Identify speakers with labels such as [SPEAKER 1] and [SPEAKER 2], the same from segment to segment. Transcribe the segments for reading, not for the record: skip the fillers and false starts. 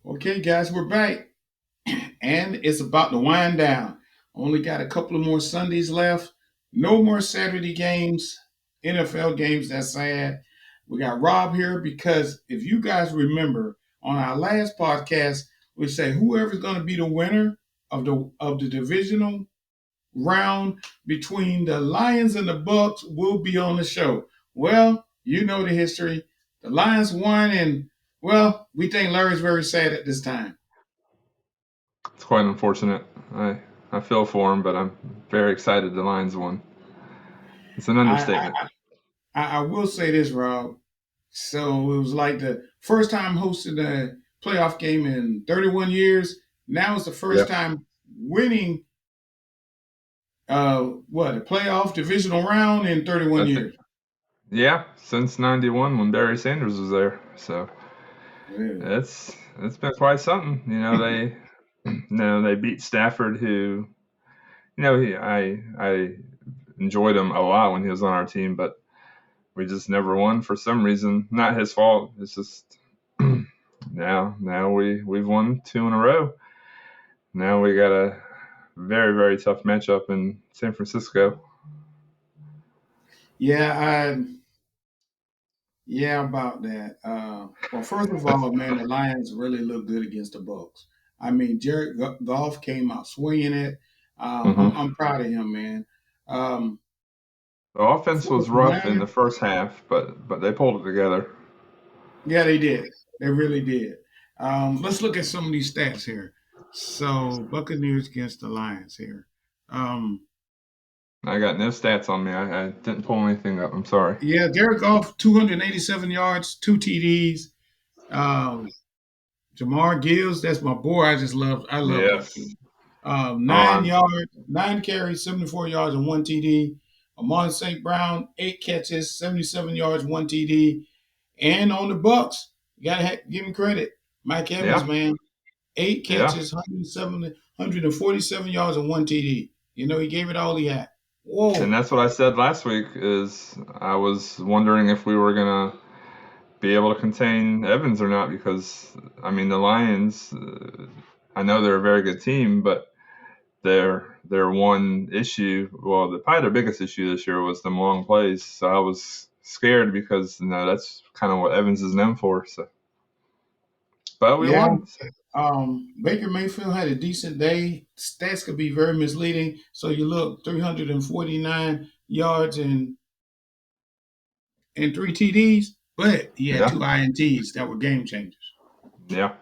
[SPEAKER 1] Okay, guys, we're back, and it's about to wind down. Only got a couple of more Sundays left. No more Saturday games, NFL games. That's sad. We got Rob here because if you guys remember on our last podcast, we say whoever's going to be the winner of the divisional round between the Lions and the Bucks will be on the show. Well, you know the history. The Lions won, and well, we think Larry's very sad at this time.
[SPEAKER 2] It's quite unfortunate. I feel for him, but I'm very excited the Lions won. It's an
[SPEAKER 1] I, I
[SPEAKER 2] understatement.
[SPEAKER 1] I will say this, Rob. So it was like the first time hosting a playoff game in 31 years. Now it's the first
[SPEAKER 2] Yeah.
[SPEAKER 1] time winning a playoff divisional round in 31
[SPEAKER 2] I think,
[SPEAKER 1] years.
[SPEAKER 2] yeah, since '91 when Barry Sanders was there. So
[SPEAKER 1] Yeah.
[SPEAKER 2] it's been quite something. They beat Stafford, who I enjoyed him a lot when he was on our team, but we just never won for some reason. Not his fault. It's just now we've won two in a row. Now we got a very, very tough matchup in San Francisco.
[SPEAKER 1] Yeah, yeah, about that. Well, first of all, man, the Lions really look good against the Bucks. I mean, Jared Goff came out swinging it.
[SPEAKER 2] Hmm.
[SPEAKER 1] I'm proud of him, man. Um,
[SPEAKER 2] The offense
[SPEAKER 1] for
[SPEAKER 2] was
[SPEAKER 1] the
[SPEAKER 2] rough in the
[SPEAKER 1] Niners,
[SPEAKER 2] first half, but they pulled it together.
[SPEAKER 1] yeah, they did. They really did. Let's look at some of these stats here. So, Buccaneers against the Lions here. Um,
[SPEAKER 2] I got no stats on me. I didn't pull anything up. I'm sorry.
[SPEAKER 1] yeah, Jared Goff, 287 yards, two TDs. Um, Jamar Gills, that's my boy. I love that
[SPEAKER 2] Yes.
[SPEAKER 1] kid.
[SPEAKER 2] Oh,
[SPEAKER 1] 9 yards, 9 carries, 74 yards, and one TD. Amon St. Brown, 8 catches, 77 yards, one TD. And on the Bucks, you gotta give him credit. Mike Evans,
[SPEAKER 2] yeah,
[SPEAKER 1] man, eight
[SPEAKER 2] yeah.
[SPEAKER 1] catches, 147 yards, and one TD. You know, he gave it all he had.
[SPEAKER 2] And
[SPEAKER 1] Whoa.
[SPEAKER 2] that's what I said last week. Is I was wondering if we were gonna be able to contain Evans or not because I mean the Lions. I know they're a very good team, but their one issue, well, probably their biggest issue this year was them long plays. So I was scared because that's kind of what Evans is known for. So, but we
[SPEAKER 1] Yeah.
[SPEAKER 2] won.
[SPEAKER 1] Baker Mayfield had a decent day. Stats could be very misleading. So you look 349 yards and three TDs, but he had
[SPEAKER 2] Yeah,
[SPEAKER 1] two INTs that were game changers.
[SPEAKER 2] yeah,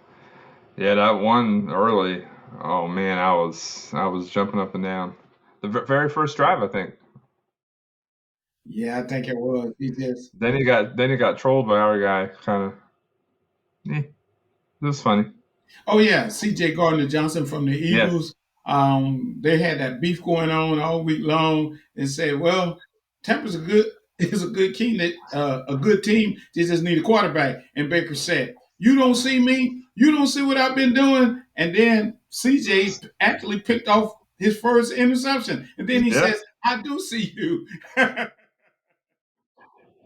[SPEAKER 2] yeah. That one early. Oh man, I was jumping up and down. The very first drive, I think.
[SPEAKER 1] Yeah, I think it was. He just
[SPEAKER 2] Then he got trolled by our guy. Kind of. It was funny.
[SPEAKER 1] Oh yeah, C.J. Gardner Johnson from the
[SPEAKER 2] Yes.
[SPEAKER 1] Eagles. They had that beef going on all week long, and said, "Well, Tampa's a good is a good team. A good team. They just need a quarterback." And Baker said, "You don't see me. You don't see what I've been doing." And then C.J. actually picked off his first interception, and then he
[SPEAKER 2] Yeah.
[SPEAKER 1] says, "I do see you."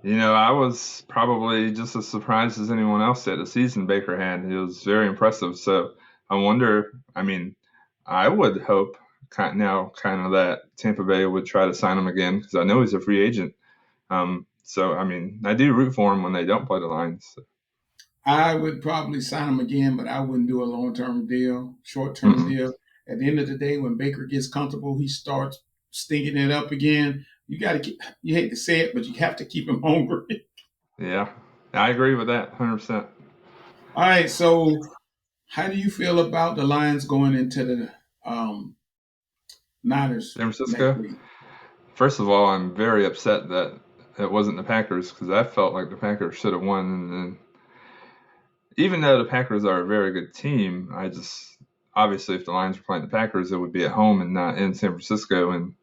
[SPEAKER 2] I was probably just as surprised as anyone else at the season Baker had. It was very impressive. So I wonder. I mean, I would hope kind of that Tampa Bay would try to sign him again because I know he's a free agent. So I mean, I do root for him when they don't play the Lions. So.
[SPEAKER 1] I would probably sign him again, but I wouldn't do a long term deal, short term
[SPEAKER 2] Mm-mm.
[SPEAKER 1] deal. At the end of the day, when Baker gets comfortable, he starts stinking it up again. You got to keep, you hate to say it, but you have to keep him hungry.
[SPEAKER 2] Yeah, I agree with that 100%.
[SPEAKER 1] All right. So, how do you feel about the Lions going into the um, Niners
[SPEAKER 2] San
[SPEAKER 1] next
[SPEAKER 2] Francisco.
[SPEAKER 1] week?
[SPEAKER 2] First of all, I'm very upset that it wasn't the Packers because I felt like the Packers should have won. And even though the Packers are a very good team, I just obviously if the Lions were playing the Packers, it would be at home and not in San Francisco. And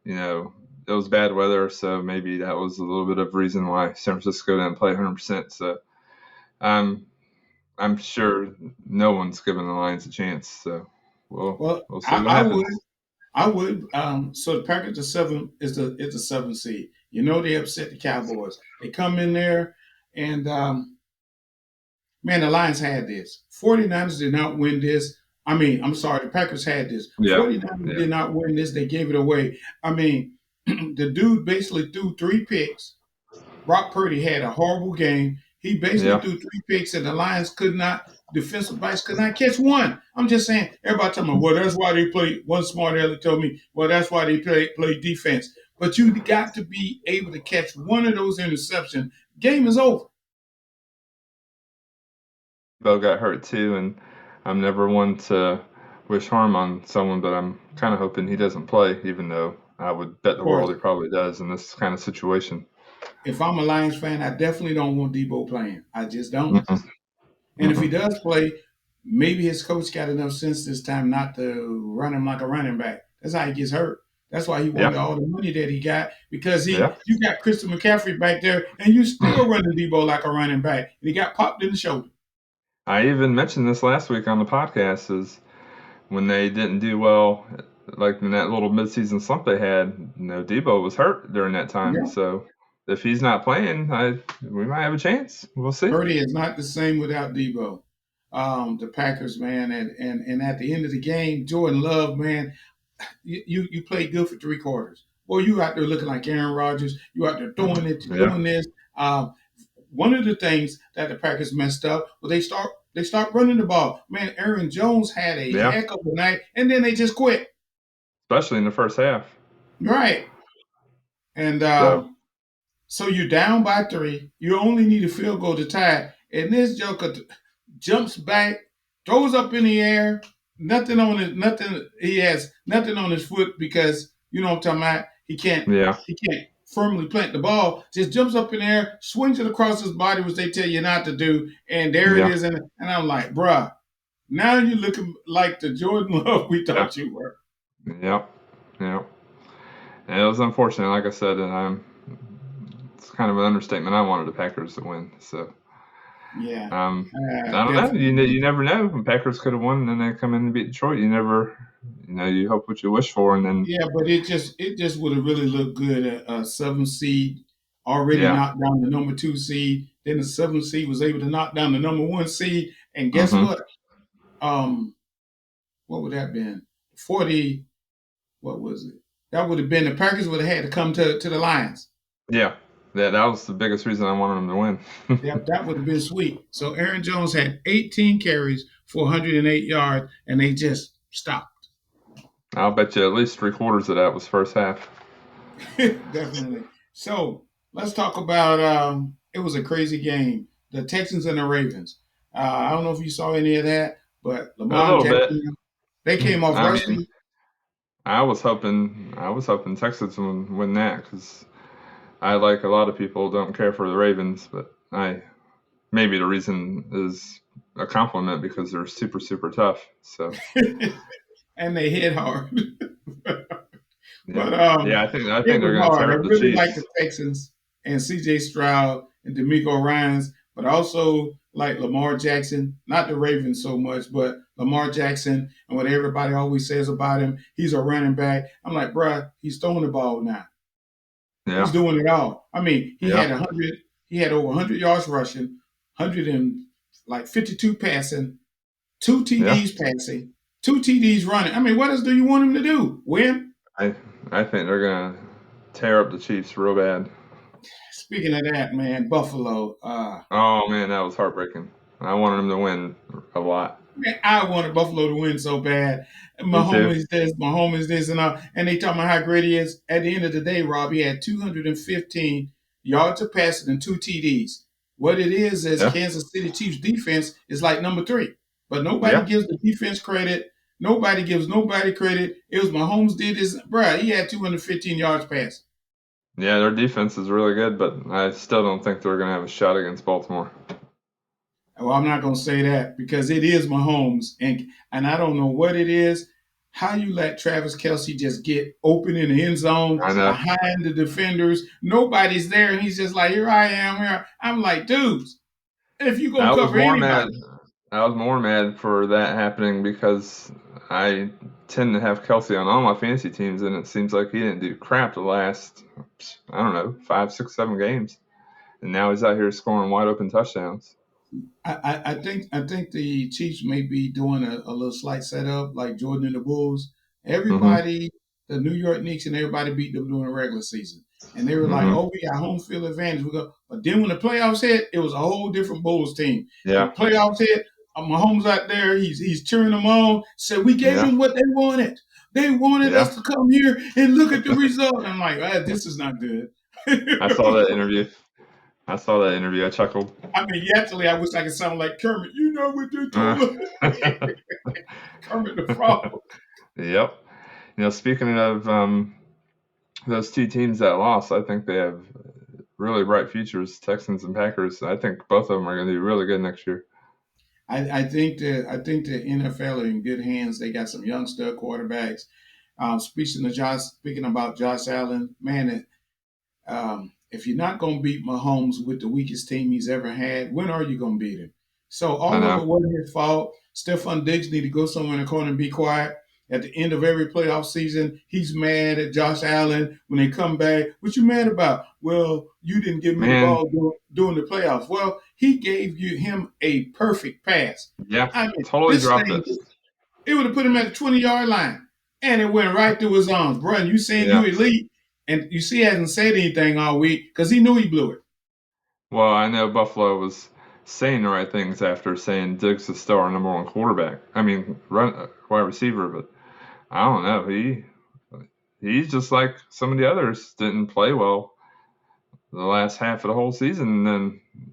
[SPEAKER 2] you know it was bad weather, so maybe that was a little bit of reason why San Francisco didn't play 100%. So I'm I'm sure no one's giving the Lions a chance. So we'll
[SPEAKER 1] Well,
[SPEAKER 2] we'll see
[SPEAKER 1] I,
[SPEAKER 2] what
[SPEAKER 1] I would.
[SPEAKER 2] happens.
[SPEAKER 1] I would. So the Packers are seven is the seventh seed. You know they upset the Cowboys. They come in there and Man, the Lions had this. 49ers did not win this. I mean, I'm sorry, the Packers had this.
[SPEAKER 2] Yeah,
[SPEAKER 1] 49ers
[SPEAKER 2] yeah,
[SPEAKER 1] did not win this. They gave it away. I mean, the dude basically threw 3 picks. Brock Purdy had a horrible game. He basically
[SPEAKER 2] yeah.
[SPEAKER 1] threw 3 picks, and the Lions could not, defensive backs could not catch one. I'm just saying, everybody telling me, well, that's why they play. One smart aleck told me, well, that's why they play defense. But you got to be able to catch one of those interceptions. Game is over.
[SPEAKER 2] Bo got hurt too, and I'm never one to wish harm on someone, but I'm kind of hoping he doesn't play, even though I would bet
[SPEAKER 1] Of
[SPEAKER 2] the world
[SPEAKER 1] course,
[SPEAKER 2] he probably does in this kind of situation.
[SPEAKER 1] if I'm a Lions fan, I definitely don't want Debo playing. I just don't.
[SPEAKER 2] Mm-mm,
[SPEAKER 1] And if he
[SPEAKER 2] mm-mm.
[SPEAKER 1] does play, maybe his coach got enough sense this time not to run him like a running back. That's how he gets hurt. That's why he
[SPEAKER 2] Yeah,
[SPEAKER 1] wanted all the money that he got because
[SPEAKER 2] yeah.
[SPEAKER 1] you got Christian McCaffrey back there and you still running Debo like a running back. And he got popped in the shoulder.
[SPEAKER 2] I even mentioned this last week on the podcast is when they didn't do well, like in that little midseason slump they had. Debo was hurt during that time,
[SPEAKER 1] Yeah.
[SPEAKER 2] so if he's not playing, we might have a chance. We'll see.
[SPEAKER 1] Purdy is not the same without Debo. The Packers, man, and at the end of the game, Jordan Love, man, you played good for 3 quarters. Boy, you out there looking like Aaron Rodgers. You out there throwing it,
[SPEAKER 2] Yeah,
[SPEAKER 1] doing this. One of the things that the Packers messed up was they start running the ball. Man, Aaron Jones had a
[SPEAKER 2] yeah.
[SPEAKER 1] heck of a night, and then they just quit.
[SPEAKER 2] Especially in the first half.
[SPEAKER 1] Right, and
[SPEAKER 2] So
[SPEAKER 1] so you're down by 3. You only need a field goal to tie, and this joker jumps back, throws up in the air. Nothing on his nothing. He has nothing on his foot because you know what I'm talking about. He can't.
[SPEAKER 2] yeah,
[SPEAKER 1] He can't firmly plant the ball. Just jumps up in the air, swings it across his body, which they tell you not to do, and there it
[SPEAKER 2] yeah,
[SPEAKER 1] is. And I'm like, bruh, now you're looking like the Jordan Love we
[SPEAKER 2] yeah,
[SPEAKER 1] thought you were.
[SPEAKER 2] yeah, yeah. And it was unfortunate, like I said, and it's kind of an understatement. I wanted the Packers to win, so
[SPEAKER 1] Yeah,
[SPEAKER 2] I don't know.
[SPEAKER 1] definitely.
[SPEAKER 2] You never know. The Packers could have won, and then they come in and beat Detroit. You never, you hope what you wish for, and then
[SPEAKER 1] Yeah, but it just would have really looked good. A 7th seed already
[SPEAKER 2] yeah,
[SPEAKER 1] knocked down the number 2 seed. Then the 7th seed was able to knock down the number 1 seed. And guess
[SPEAKER 2] hmm
[SPEAKER 1] what? Um, what would that have been? 40. What was it? That would have been the Packers would have had to come to the Lions.
[SPEAKER 2] yeah, that was the biggest reason I wanted them to win.
[SPEAKER 1] That would have been sweet. So Aaron Jones had 18 carries for 108 yards, and they just stopped.
[SPEAKER 2] I'll bet you at least 3/4 of that was first half.
[SPEAKER 1] Definitely. So let's talk about. It was a crazy game. The Texans and the Ravens. I don't know if you saw any of that, but
[SPEAKER 2] A
[SPEAKER 1] Lamar
[SPEAKER 2] little bit.
[SPEAKER 1] Jackson. They came off
[SPEAKER 2] I mean,
[SPEAKER 1] rushing.
[SPEAKER 2] I was hoping Texas would win that because I, like a lot of people, don't care for the Ravens, but maybe the reason is a compliment because they're super super tough. So
[SPEAKER 1] And they hit hard.
[SPEAKER 2] yeah,
[SPEAKER 1] But
[SPEAKER 2] yeah. I think
[SPEAKER 1] it
[SPEAKER 2] they're
[SPEAKER 1] was
[SPEAKER 2] going to
[SPEAKER 1] hard.
[SPEAKER 2] tear
[SPEAKER 1] I
[SPEAKER 2] up the
[SPEAKER 1] really like the
[SPEAKER 2] Chiefs.
[SPEAKER 1] Texans and C.J. Stroud and D'Amico Ryans, but also like Lamar Jackson. Not the Ravens so much, but Lamar Jackson and what everybody always says about him. He's a running back. I'm like, bruh, he's throwing the ball now. He's
[SPEAKER 2] Yeah,
[SPEAKER 1] doing it all. I mean, he
[SPEAKER 2] yeah,
[SPEAKER 1] had 100. He had over 100 yards rushing, 100 and like 52 passing, two
[SPEAKER 2] yeah.
[SPEAKER 1] TDs passing, two TDs running. I mean, what else do you want him to do? Win?
[SPEAKER 2] I I think they're going to tear up the Chiefs real bad.
[SPEAKER 1] Speaking of that, man, Buffalo.
[SPEAKER 2] Oh man, that was heartbreaking. I wanted them to win a lot.
[SPEAKER 1] Man, I wanted Buffalo to win so bad.
[SPEAKER 2] Me too.
[SPEAKER 1] My homies this, and all. And they talking about how great he is. At the end of the day, Rob, he had 215 yards of passing and 2 TDs. What it is
[SPEAKER 2] Yeah,
[SPEAKER 1] Kansas City Chiefs defense is like number 3. But nobody
[SPEAKER 2] yeah.
[SPEAKER 1] gives the defense credit. Nobody gives nobody credit. It was Mahomes did this. Bruh, he had 215 yards passing.
[SPEAKER 2] Yeah, their defense is really good, but I still don't think they're going to have a shot against Baltimore.
[SPEAKER 1] Well, I'm not going to say that because it is Mahomes, and I don't know what it is. How you let Travis Kelsey just get open in the end zone
[SPEAKER 2] I know.
[SPEAKER 1] behind the defenders? Nobody's there, and he's just like, "Here I am." Here I'm like, dudes, if you
[SPEAKER 2] I
[SPEAKER 1] gonna
[SPEAKER 2] was
[SPEAKER 1] cover
[SPEAKER 2] more mad.
[SPEAKER 1] anybody,
[SPEAKER 2] I was more mad for that happening because I tend to have Kelsey on all my fantasy teams, and it seems like he didn't do crap the last, I don't know, 5, 6, 7 games, and now he's out here scoring wide open touchdowns.
[SPEAKER 1] I think the Chiefs may be doing a little slight setup like Jordan and the Bulls.
[SPEAKER 2] Mm-hmm.
[SPEAKER 1] Everybody, the New York Knicks and everybody beat them during the regular season. And they were like,
[SPEAKER 2] Mm-hmm.
[SPEAKER 1] oh, we got home field advantage. We go. But then when the playoffs hit, it was a whole different Bulls team. The
[SPEAKER 2] Yeah.
[SPEAKER 1] playoffs hit, Mahomes out there, he's cheering them on, said, we gave
[SPEAKER 2] Yeah.
[SPEAKER 1] them what they wanted. They wanted
[SPEAKER 2] Yeah.
[SPEAKER 1] us to come here and look at the result. I'm like, this is not good.
[SPEAKER 2] I saw that interview. I saw that interview. I chuckled.
[SPEAKER 1] I mean, actually, I wish I could sound like Kermit. You know what they
[SPEAKER 2] Uh,
[SPEAKER 1] told us? Kermit the Frog.
[SPEAKER 2] yep. Speaking of those two teams that lost, I think they have really bright futures. Texans and Packers. I think both of them are going to do really good next year.
[SPEAKER 1] I think the NFL are in good hands. They got some young stud quarterbacks. Speaking about Josh Allen, man, if you're not going to beat Mahomes with the weakest team he's ever had, when are you going to beat him? So
[SPEAKER 2] I
[SPEAKER 1] all of
[SPEAKER 2] know.
[SPEAKER 1] it wasn't his fault. Stephon Diggs need to go somewhere in the corner and be quiet. At the end of every playoff season, he's mad at Josh Allen when they come back. What you mad about? Well, you didn't give me the
[SPEAKER 2] Man,
[SPEAKER 1] ball during the playoffs. Well, he gave him a perfect pass.
[SPEAKER 2] yeah,
[SPEAKER 1] I mean,
[SPEAKER 2] totally
[SPEAKER 1] this
[SPEAKER 2] dropped
[SPEAKER 1] thing,
[SPEAKER 2] it.
[SPEAKER 1] it would have put him at the 20-yard line, and it went right through his arms. Bro, you saying you
[SPEAKER 2] Yeah.
[SPEAKER 1] elite, and you see he hasn't said anything all week because he knew he blew it.
[SPEAKER 2] Well, I know Buffalo was saying the right things after saying Diggs is still our number one quarterback. I mean, run wide receiver, but I don't know. He's just like some of the others didn't play well the last half of the whole season, and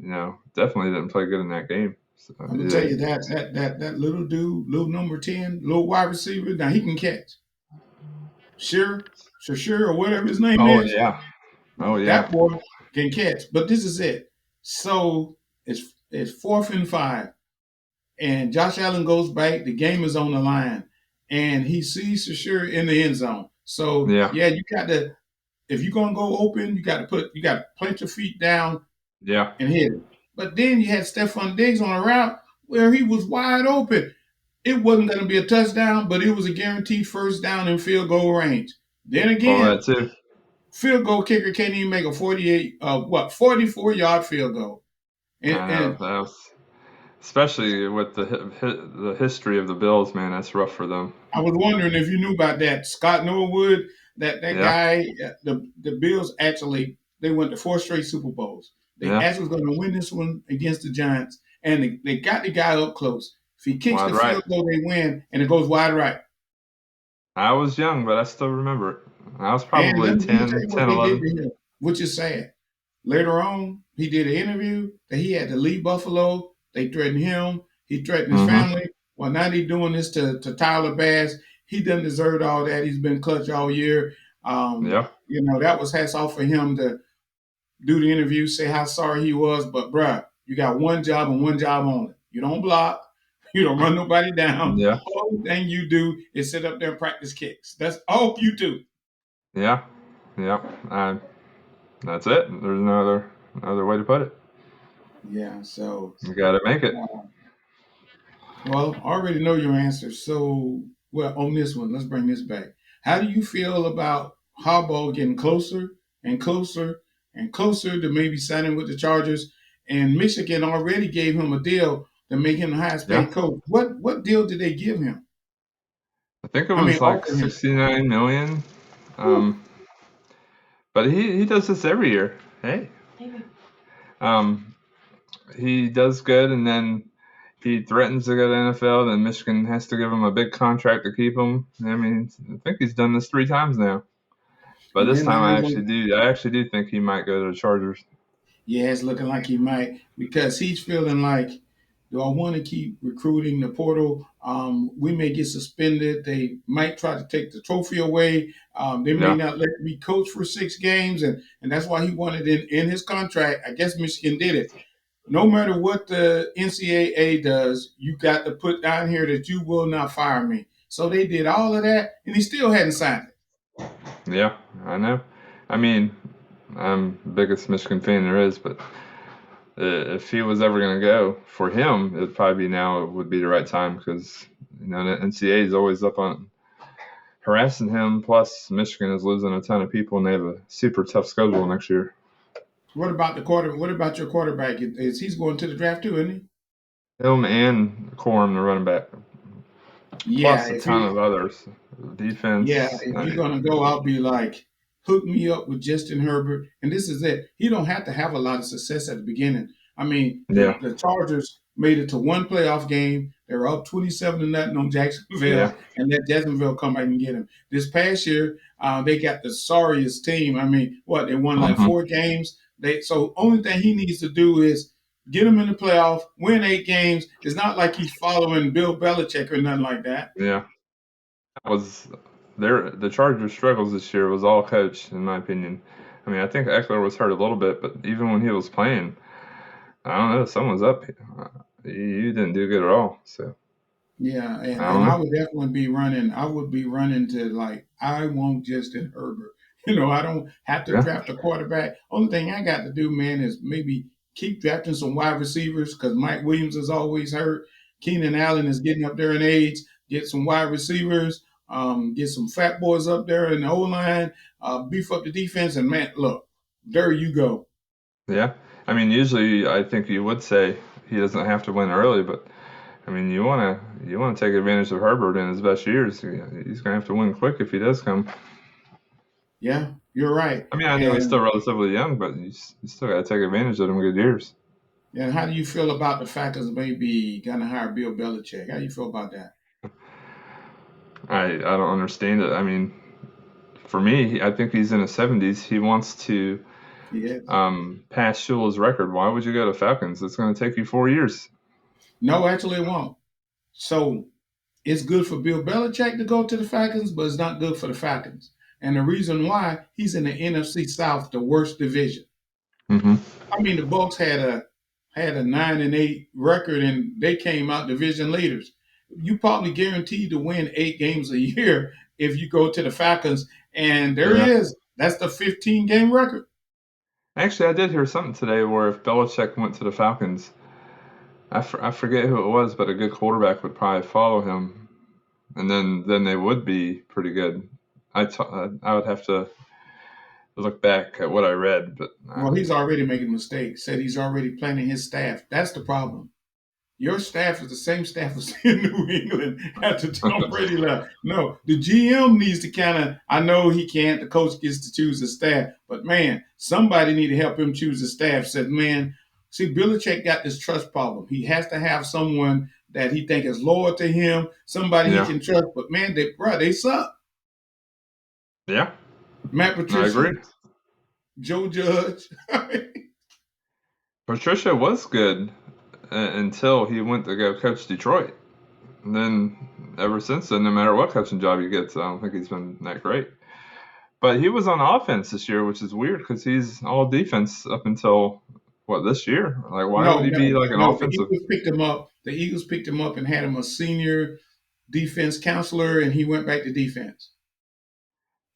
[SPEAKER 2] then definitely didn't play good in that game. So,
[SPEAKER 1] I'm gonna tell
[SPEAKER 2] yeah.
[SPEAKER 1] you that little dude, little number 10, little wide receiver. Now he can catch. Sure, or whatever his name
[SPEAKER 2] Oh
[SPEAKER 1] is.
[SPEAKER 2] yeah. Oh yeah.
[SPEAKER 1] That boy can catch. But this is it. So it's 4th and 5, and Josh Allen goes back. The game is on the line, and he sees Sure in the end zone. So
[SPEAKER 2] Yeah.
[SPEAKER 1] yeah, you got to, if you're gonna go open, you got to plant your feet down
[SPEAKER 2] Yeah.
[SPEAKER 1] and hit it. But then you had Stephon Diggs on a route where he was wide open. It wasn't going to be a touchdown, but it was a guaranteed first down in field goal range. Then
[SPEAKER 2] All
[SPEAKER 1] again,
[SPEAKER 2] that too.
[SPEAKER 1] field goal kicker can't even make a 44-yard field goal. And,
[SPEAKER 2] I know
[SPEAKER 1] and
[SPEAKER 2] that was, especially with the history of the Bills, man. That's rough for them.
[SPEAKER 1] I was wondering if you knew about that. Scott Norwood, that
[SPEAKER 2] Yeah.
[SPEAKER 1] guy, the Bills actually, they went to 4 straight Super Bowls. They
[SPEAKER 2] Yeah.
[SPEAKER 1] actually was going to win this one against the Giants, and they got the guy up close. If he kicks
[SPEAKER 2] Wide
[SPEAKER 1] the
[SPEAKER 2] right.
[SPEAKER 1] field goal, they win, and it goes wide right.
[SPEAKER 2] I was young, but I still remember it. I was
[SPEAKER 1] And
[SPEAKER 2] probably
[SPEAKER 1] let me tell
[SPEAKER 2] 10,
[SPEAKER 1] you what
[SPEAKER 2] 10,
[SPEAKER 1] they did
[SPEAKER 2] 11.
[SPEAKER 1] to him, which is sad. Later on, he did an interview that he had to leave Buffalo. They threatened him. He threatened his
[SPEAKER 2] Mm-hmm.
[SPEAKER 1] family. Well, now he's doing this to Tyler Bass. He doesn't deserve all that. He's been clutch all year.
[SPEAKER 2] Yeah.
[SPEAKER 1] That was hats off for him to do the interview, say how sorry he was. But, bruh, you got one job and one job only. You don't block. You don't run nobody down.
[SPEAKER 2] Yeah.
[SPEAKER 1] All thing you do is sit up there and practice kicks. That's all you do.
[SPEAKER 2] Yeah. Yeah. That's it. There's no other way to put it.
[SPEAKER 1] Yeah, so
[SPEAKER 2] You got to make it.
[SPEAKER 1] well, I already know your answer. So, well, on this one, let's bring this back. How do you feel about Harbaugh getting closer and closer and closer to maybe signing with the Chargers? And Michigan already gave him a deal to make him the highest
[SPEAKER 2] Yeah.
[SPEAKER 1] paid coach. What deal did they give him?
[SPEAKER 2] I think it
[SPEAKER 1] I mean,
[SPEAKER 2] was like
[SPEAKER 1] offer him.
[SPEAKER 2] 69 million.
[SPEAKER 1] Whew.
[SPEAKER 2] Um, but he does this every year. Hey. Um, he does good, and then he threatens to go to NFL. Then Michigan has to give him a big contract to keep him. I mean, I think he's done this 3 times now. But
[SPEAKER 1] And
[SPEAKER 2] this
[SPEAKER 1] then now
[SPEAKER 2] time,
[SPEAKER 1] they
[SPEAKER 2] I
[SPEAKER 1] want.
[SPEAKER 2] actually do. I actually do think he might go to the Chargers.
[SPEAKER 1] Yeah, it's looking like he might because he's feeling like, do I want to keep recruiting the portal? We may get suspended. They might try to take the trophy away. They may
[SPEAKER 2] Yeah.
[SPEAKER 1] not let me coach for 6 games, and that's why he wanted in his contract. I guess Michigan did it. No matter what the NCAA does, you got to put down here that you will not fire me. So they did all of that, and he still hadn't signed it.
[SPEAKER 2] Yeah, I know. I mean, I'm the biggest Michigan fan there is, but if he was ever going to go for him, it'd probably be now. It would be the right time because the NCAA is always up on harassing him. Plus, Michigan is losing a ton of people, and they have a super tough schedule next year.
[SPEAKER 1] What about the quarter? What about your quarterback? Is he's going to the draft too, isn't
[SPEAKER 2] Him and Corum, the running back,
[SPEAKER 1] he? Yeah,
[SPEAKER 2] plus a
[SPEAKER 1] if
[SPEAKER 2] ton
[SPEAKER 1] you
[SPEAKER 2] of others.
[SPEAKER 1] Yeah,
[SPEAKER 2] Defense.
[SPEAKER 1] if
[SPEAKER 2] I
[SPEAKER 1] you're
[SPEAKER 2] mean,
[SPEAKER 1] gonna go, I'll be like, hook me up with Justin Herbert, and this is it. He don't have to have a lot of success at the beginning. I mean,
[SPEAKER 2] yeah,
[SPEAKER 1] the Chargers made it to one playoff game. They were up 27-0 on
[SPEAKER 2] yeah.
[SPEAKER 1] Jacksonville, and let Jacksonville come back and get him. This past year, they got the sorriest team. I mean, what they won like
[SPEAKER 2] Hmm.
[SPEAKER 1] 4 games. They so only thing he needs to do is get them in the playoff, win 8 games. It's not like he's following Bill Belichick or nothing like that.
[SPEAKER 2] Yeah, that was the Chargers' struggles this year was all coach, in my opinion. I mean, I think Eckler was hurt a little bit, but even when he was playing, I don't know, someone's up. You didn't do good at all. So
[SPEAKER 1] Yeah, and,
[SPEAKER 2] I
[SPEAKER 1] and
[SPEAKER 2] don't
[SPEAKER 1] I
[SPEAKER 2] know.
[SPEAKER 1] would definitely be running. I would be running to like I want Justin Herbert. You know, I don't have to
[SPEAKER 2] Yeah,
[SPEAKER 1] draft a quarterback. Only thing I got to do, man, is maybe keep drafting some wide receivers because Mike Williams is always hurt. Keenan Allen is getting up there in age. Get some wide receivers. Get some fat boys up there in the O line. Beef up the defense, and man, look, there you go.
[SPEAKER 2] yeah. I mean, usually I think you would say he doesn't have to win early, but I mean, you wanna take advantage of Herbert in his best years. He's gonna have to win quick if he does come.
[SPEAKER 1] Yeah, you're right.
[SPEAKER 2] I mean, I know he's still
[SPEAKER 1] And
[SPEAKER 2] relatively young, but you still got to take advantage of them good years.
[SPEAKER 1] and how do you feel about the Falcons maybe gonna hire Bill Belichick? How do you feel about that?
[SPEAKER 2] I don't understand it. I mean, for me, I think he's in his 70s. He wants to
[SPEAKER 1] Yes.
[SPEAKER 2] pass Shula's record. Why would you go to Falcons? It's going to take you 4 years.
[SPEAKER 1] No, actually, it won't. So it's good for Bill Belichick to go to the Falcons, but it's not good for the Falcons. And the reason why he's in the NFC South, the worst division.
[SPEAKER 2] Hmm.
[SPEAKER 1] I mean, the Bucks had a 9-8 record, and they came out division leaders. You probably guaranteed to win 8 games a year if you go to the Falcons, and there he
[SPEAKER 2] Yeah.
[SPEAKER 1] is. That's the 15-game record.
[SPEAKER 2] Actually, I did hear something today where if Belichick went to the Falcons, I forget who it was, but a good quarterback would probably follow him, and then they would be pretty good. I would have to look back at what I read, but
[SPEAKER 1] Well, he's already making mistakes. Said he's already planning his staff. That's the problem. Your staff is the same staff as in New England after Tom Brady left. No, the GM needs to kind of. I know he can't. The coach gets to choose his staff, but man, somebody need to help him choose his staff. Said, man, see, Belichick got this trust problem. He has to have someone that he think is loyal to him, somebody he
[SPEAKER 2] yeah,
[SPEAKER 1] can trust. But man, they suck.
[SPEAKER 2] yeah,
[SPEAKER 1] Matt
[SPEAKER 2] I
[SPEAKER 1] Patricia,
[SPEAKER 2] agree.
[SPEAKER 1] Joe Judge.
[SPEAKER 2] Patricia was good until he went to go coach Detroit. And then ever since then, no matter what coaching job he gets, I don't think he's been that great. But he was on offense this year, which is weird because he's all defense up until what this year. Like, why would
[SPEAKER 1] No,
[SPEAKER 2] he be
[SPEAKER 1] no,
[SPEAKER 2] like an
[SPEAKER 1] no. The
[SPEAKER 2] offensive?
[SPEAKER 1] Eagles picked him up. The Eagles picked him up and had him a senior defense counselor, and he went back to defense.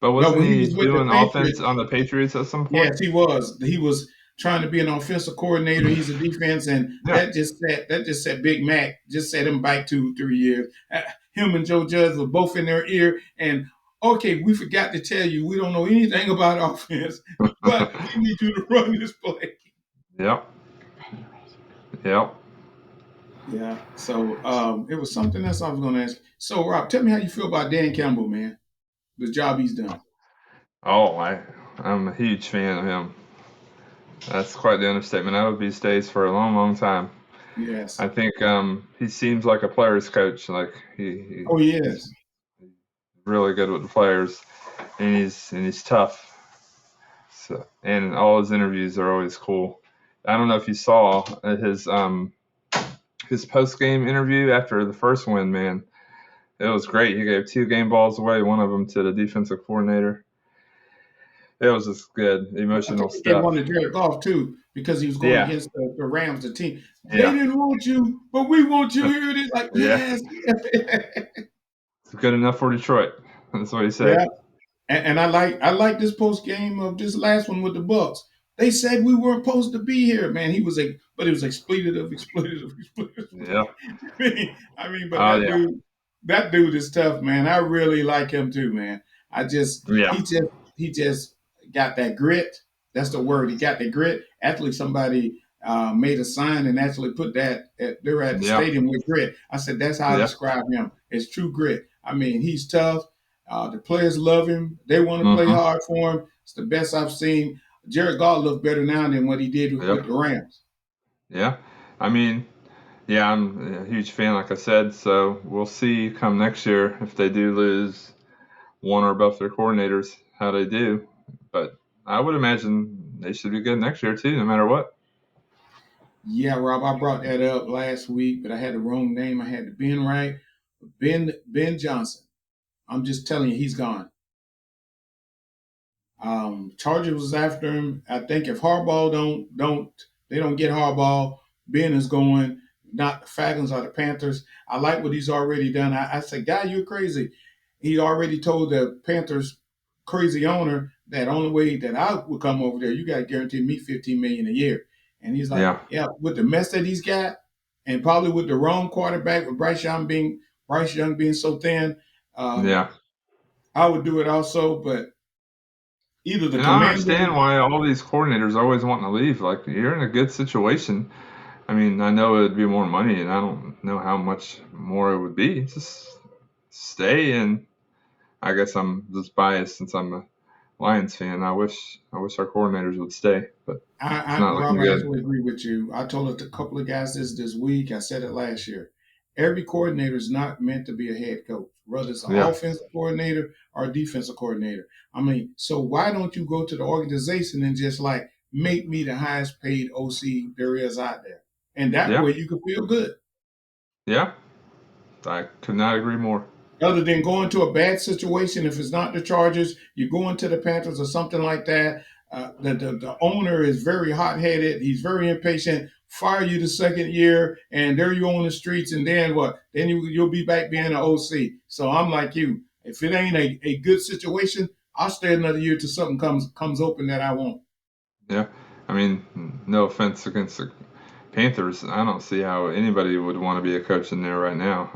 [SPEAKER 2] But
[SPEAKER 1] No,
[SPEAKER 2] wasn't
[SPEAKER 1] when he
[SPEAKER 2] he
[SPEAKER 1] was with the
[SPEAKER 2] doing offense
[SPEAKER 1] Patriots,
[SPEAKER 2] on the Patriots at some point?
[SPEAKER 1] yes, he was. He was trying to be an offensive coordinator. He's a defense, and
[SPEAKER 2] Yeah,
[SPEAKER 1] that just set Big Mac just set him back 2 3 years. Him and Joe Judge were both in their ear, and okay, we forgot to tell you we don't know anything about offense, but we need you to run this play.
[SPEAKER 2] yep, yep.
[SPEAKER 1] Yeah. So it was something else I was going to ask. So Rob, tell me how you feel about Dan Campbell, man. The job he's done.
[SPEAKER 2] Oh, I'm a huge fan of him. That's quite the understatement. I would be stays for a long, long time. I
[SPEAKER 1] Yes.
[SPEAKER 2] think he seems like a player's coach. Like
[SPEAKER 1] Oh, he
[SPEAKER 2] he's
[SPEAKER 1] is.
[SPEAKER 2] really good with the players, and he's tough. So, and all his interviews are always cool. I don't know if you saw his post game interview after the first win. Man, it was great. He gave 2 game balls away, one of them to the defensive coordinator. It was just good
[SPEAKER 1] I
[SPEAKER 2] emotional
[SPEAKER 1] think he gave one
[SPEAKER 2] stuff.
[SPEAKER 1] to Jared Goff too because he was going
[SPEAKER 2] Yeah,
[SPEAKER 1] against the Rams, the team. They
[SPEAKER 2] yeah,
[SPEAKER 1] didn't want you, but we want you here. It is like
[SPEAKER 2] yeah.
[SPEAKER 1] yes,
[SPEAKER 2] It's good enough for Detroit. That's what he
[SPEAKER 1] yeah.
[SPEAKER 2] said.
[SPEAKER 1] And I like this post game of this last one with the Bucks. They said we weren't supposed to be here, man. He was like, but it was expletive, expletive, expletive.
[SPEAKER 2] Yeah.
[SPEAKER 1] But
[SPEAKER 2] Oh yeah.
[SPEAKER 1] that dude is tough, man. I really like him too, man. I just
[SPEAKER 2] Yeah.
[SPEAKER 1] he just got that grit. That's the word. He got the grit. Actually, somebody made a sign and actually put that they're at the
[SPEAKER 2] Yeah,
[SPEAKER 1] stadium with grit. I said that's how I
[SPEAKER 2] yeah.
[SPEAKER 1] describe him. It's true grit. I mean, he's tough. The players love him. They want to play
[SPEAKER 2] Hmm.
[SPEAKER 1] hard for him. It's the best I've seen. Jared Goff looks better now than what he did with
[SPEAKER 2] Yep.
[SPEAKER 1] the Rams.
[SPEAKER 2] Yeah. I mean, yeah, I'm a huge fan, like I said. So we'll see come next year if they do lose one or both their coordinators, how they do. But I would imagine they should be good next year too, no matter what.
[SPEAKER 1] Yeah, Rob, I brought that up last week, but I had the wrong name. I had the Ben right. Ben Johnson. I'm just telling you, he's gone. Chargers was after him. I think if Harbaugh don't they don't get Harbaugh, Ben is going. Not the Falcons or the Panthers. I like what he's already done. I said, guy, you're crazy. He already told the Panthers crazy owner that only way that I would come over there, you got to guarantee me 15 million a year. And he's like,
[SPEAKER 2] Yeah,
[SPEAKER 1] yeah, with the mess that he's got, and probably with the wrong quarterback, with Bryce Young being so thin, um,
[SPEAKER 2] yeah.
[SPEAKER 1] I would do it also. But either the
[SPEAKER 2] And I understand
[SPEAKER 1] Commanders.
[SPEAKER 2] why all these coordinators always want to leave. Like, you're in a good situation. I mean, I know it'd be more money, and I don't know how much more it would be. Just stay, and I guess I'm just biased since I'm a Lions fan. I wish our coordinators would stay, but it's not
[SPEAKER 1] Rob,
[SPEAKER 2] looking
[SPEAKER 1] I
[SPEAKER 2] good.
[SPEAKER 1] actually agree with you. I told it to a couple of guys this week. I said it last year. Every coordinator is not meant to be a head coach, whether it's an
[SPEAKER 2] Yeah,
[SPEAKER 1] offensive coordinator or a defensive coordinator. I mean, so why don't you go to the organization and just like make me the highest paid OC there is out there, and that
[SPEAKER 2] yeah,
[SPEAKER 1] way you can feel good.
[SPEAKER 2] yeah. I could not agree more.
[SPEAKER 1] Other than going to a bad situation, if it's not the Chargers, you go into the Panthers or something like that. The owner is very hot headed. He's very impatient. Fire you the second year, and there you on the streets, and then what? Then you'll be back being an OC. So I'm like you. If it ain't a good situation, I'll stay another year till something comes open that I want.
[SPEAKER 2] Yeah, I mean, no offense against the Panthers. I don't see how anybody would want to be a coach in there right now.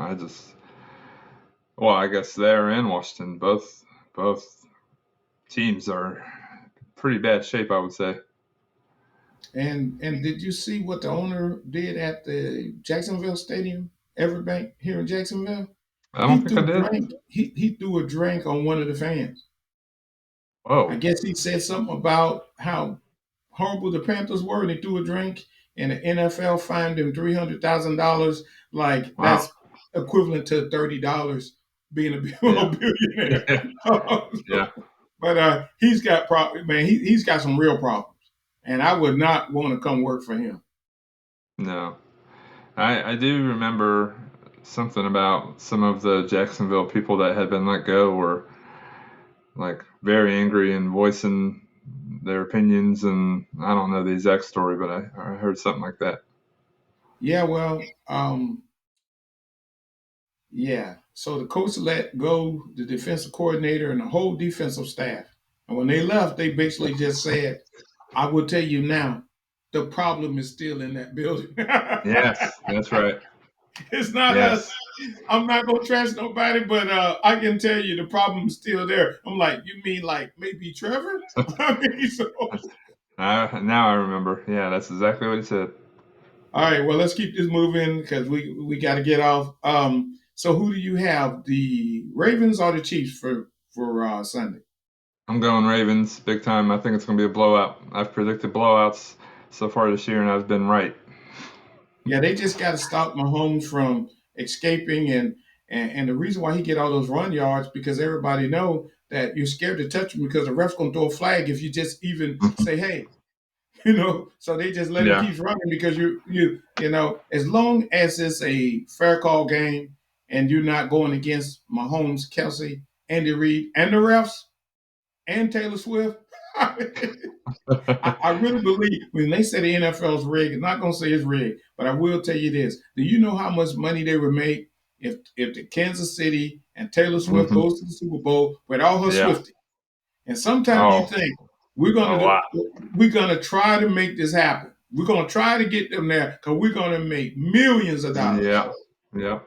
[SPEAKER 2] Well, I guess there and Washington, both teams are pretty bad shape, I would say.
[SPEAKER 1] And did you see what the owner did at the Jacksonville Stadium, Everbank here in Jacksonville?
[SPEAKER 2] I don't think I did.
[SPEAKER 1] He threw a drink on one of the fans. I
[SPEAKER 2] Whoa.
[SPEAKER 1] guess he said something about how horrible the Panthers were, and he threw a drink, and the NFL fined him $300,000. Like
[SPEAKER 2] Wow.
[SPEAKER 1] that's equivalent to $30 being a
[SPEAKER 2] Yeah.
[SPEAKER 1] billionaire.
[SPEAKER 2] Yeah. Yeah.
[SPEAKER 1] But he's got man. He's got some real problems, and I would not want to come work for him.
[SPEAKER 2] No. I do remember something about some of the Jacksonville people that had been let go were like very angry and voicing their opinions, and I don't know the exact story, but I heard something like that.
[SPEAKER 1] Yeah, well, yeah. So the coach let go the defensive coordinator and the whole defensive staff. And when they left, they basically just said, I will tell you now, the problem is still in that building.
[SPEAKER 2] Yes, that's right.
[SPEAKER 1] It's not
[SPEAKER 2] Yes.
[SPEAKER 1] us. I'm not gonna trash nobody, but I can tell you the problem's still there. I'm like, you mean like maybe Trevor? I mean, so
[SPEAKER 2] Now I remember. Yeah, that's exactly what he said.
[SPEAKER 1] all right, well let's keep this moving because we got to get off. So who do you have? The Ravens or the Chiefs for Sunday?
[SPEAKER 2] I'm going Ravens big time. I think it's going to be a blowout. I've predicted blowouts so far this year, and I've been right.
[SPEAKER 1] Yeah, they just got to stop Mahomes from escaping, and the reason why he get all those run yards because everybody know that you're scared to touch him because the ref's gonna throw a flag if you just even say hey, So they just let him
[SPEAKER 2] Yeah.
[SPEAKER 1] keep running because as long as it's a fair call game and you're not going against Mahomes, Kelsey, Andy Reid, and the refs and Taylor Swift. I really believe when they say the NFL's rigged, I'm not going to say it's rigged, but I will tell you this. Do you know how much money they would make if the Kansas City and Taylor Swift
[SPEAKER 2] Hmm.
[SPEAKER 1] goes to the Super Bowl with all her
[SPEAKER 2] Yeah.
[SPEAKER 1] Swifties? And sometimes you
[SPEAKER 2] Oh,
[SPEAKER 1] think we're
[SPEAKER 2] a
[SPEAKER 1] gonna
[SPEAKER 2] lot.
[SPEAKER 1] we're gonna try to make this happen. We're gonna try to get them there because we're gonna make millions of dollars.
[SPEAKER 2] Yeah. Yeah.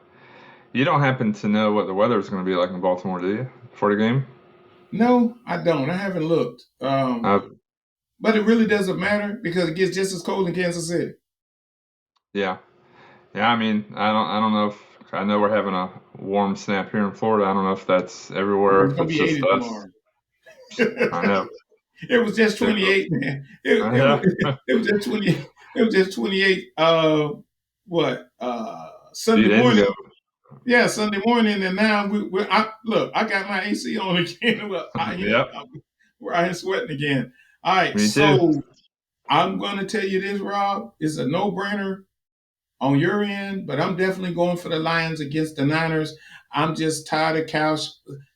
[SPEAKER 2] You don't happen to know what the weather is going to be like in Baltimore, do you? For the game?
[SPEAKER 1] No, I don't. I haven't looked.
[SPEAKER 2] Uh,
[SPEAKER 1] but it really doesn't matter because it gets just as cold in Kansas City.
[SPEAKER 2] Yeah. Yeah, I mean, I don't know if I know we're having a warm snap here in Florida. I don't know if that's everywhere,
[SPEAKER 1] It's
[SPEAKER 2] if
[SPEAKER 1] gonna
[SPEAKER 2] it's
[SPEAKER 1] be
[SPEAKER 2] just
[SPEAKER 1] 80
[SPEAKER 2] us.
[SPEAKER 1] tomorrow.
[SPEAKER 2] I know.
[SPEAKER 1] It was just
[SPEAKER 2] It,
[SPEAKER 1] 28, man. It was
[SPEAKER 2] yeah.
[SPEAKER 1] it was just 20. It was just 28. What? Sunday
[SPEAKER 2] 2 days
[SPEAKER 1] morning.
[SPEAKER 2] ago.
[SPEAKER 1] Yeah, Sunday morning, and now look. I got my AC on again. Well,
[SPEAKER 2] Yep.
[SPEAKER 1] we're out here sweating again. All right,
[SPEAKER 2] Me too.
[SPEAKER 1] so I'm going to tell you this, Rob. It's a no-brainer on your end, but I'm definitely going for the Lions against the Niners. I'm just tired of Cal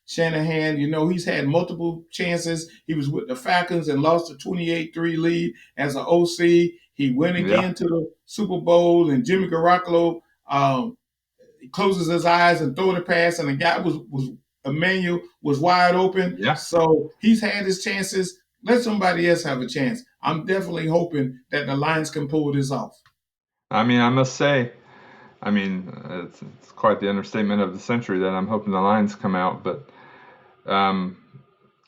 [SPEAKER 1] Shanahan. You know, he's had multiple chances. He was with the Falcons and lost a 28-3 lead as an OC. He went
[SPEAKER 2] Yeah.
[SPEAKER 1] again to the Super Bowl, and Jimmy Garoppolo closes his eyes and throw the pass, and the guy was Emmanuel was wide open.
[SPEAKER 2] Yeah.
[SPEAKER 1] So he's had his chances. Let somebody else have a chance. I'm definitely hoping that the Lions can pull this off.
[SPEAKER 2] I mean, I must say, I mean, it's quite the understatement of the century that I'm hoping the Lions come out. But um,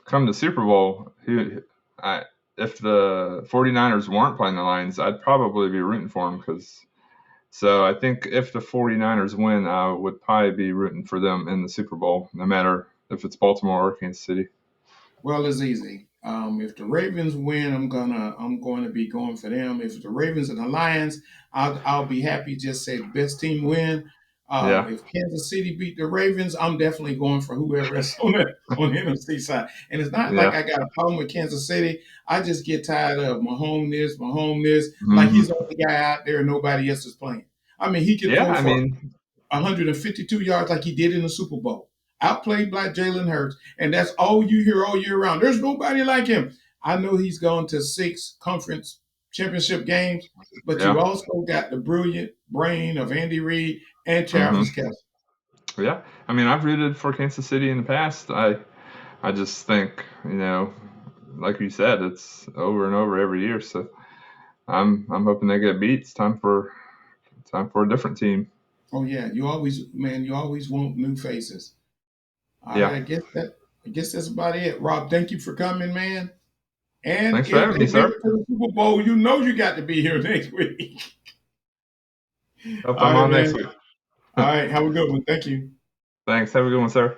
[SPEAKER 2] come the Super Bowl, if the 49ers weren't playing the Lions, I'd probably be rooting for them so I think if the 49ers win, I would probably be rooting for them in the Super Bowl, no matter if it's Baltimore or Kansas City.
[SPEAKER 1] Well, it's easy. If the Ravens win, I'm going to be going for them. If the Ravens and the Lions, I'll be happy. Just say the best team win.
[SPEAKER 2] Yeah.
[SPEAKER 1] If Kansas City beat the Ravens, I'm definitely going for whoever is on the NFC side. And it's not like
[SPEAKER 2] Yeah.
[SPEAKER 1] I got a problem with Kansas City. I just get tired of Mahomes this, like he's the
[SPEAKER 2] hmm
[SPEAKER 1] only guy out there and nobody else is playing. I mean, he can
[SPEAKER 2] Yeah.
[SPEAKER 1] throw
[SPEAKER 2] I
[SPEAKER 1] for
[SPEAKER 2] mean,
[SPEAKER 1] 152 yards like he did in the Super Bowl. Outplayed by Jalen Hurts, and that's all you hear all year round. There's nobody like him. I know he's gone to 6 conference championship games, but you
[SPEAKER 2] yeah.
[SPEAKER 1] also got the brilliant brain of Andy Reid and
[SPEAKER 2] hmm
[SPEAKER 1] Travis Kelce.
[SPEAKER 2] Yeah. I mean, I've rooted for Kansas City in the past. I just think, like you said, it's over and over every year. So I'm hoping they get beat. It's time for a different team.
[SPEAKER 1] Oh yeah, you always want new faces. All right,
[SPEAKER 2] Yeah.
[SPEAKER 1] I guess that's about it. Rob, thank you for coming, man. And
[SPEAKER 2] Thanks for
[SPEAKER 1] if
[SPEAKER 2] having
[SPEAKER 1] they
[SPEAKER 2] me,
[SPEAKER 1] make
[SPEAKER 2] sir.
[SPEAKER 1] it to the Super Bowl, you know you got to be here next week.
[SPEAKER 2] Hope
[SPEAKER 1] All
[SPEAKER 2] I'm
[SPEAKER 1] right,
[SPEAKER 2] on next
[SPEAKER 1] man.
[SPEAKER 2] week.
[SPEAKER 1] All right, have a good one. Thank you.
[SPEAKER 2] Thanks. Have a good one, sir.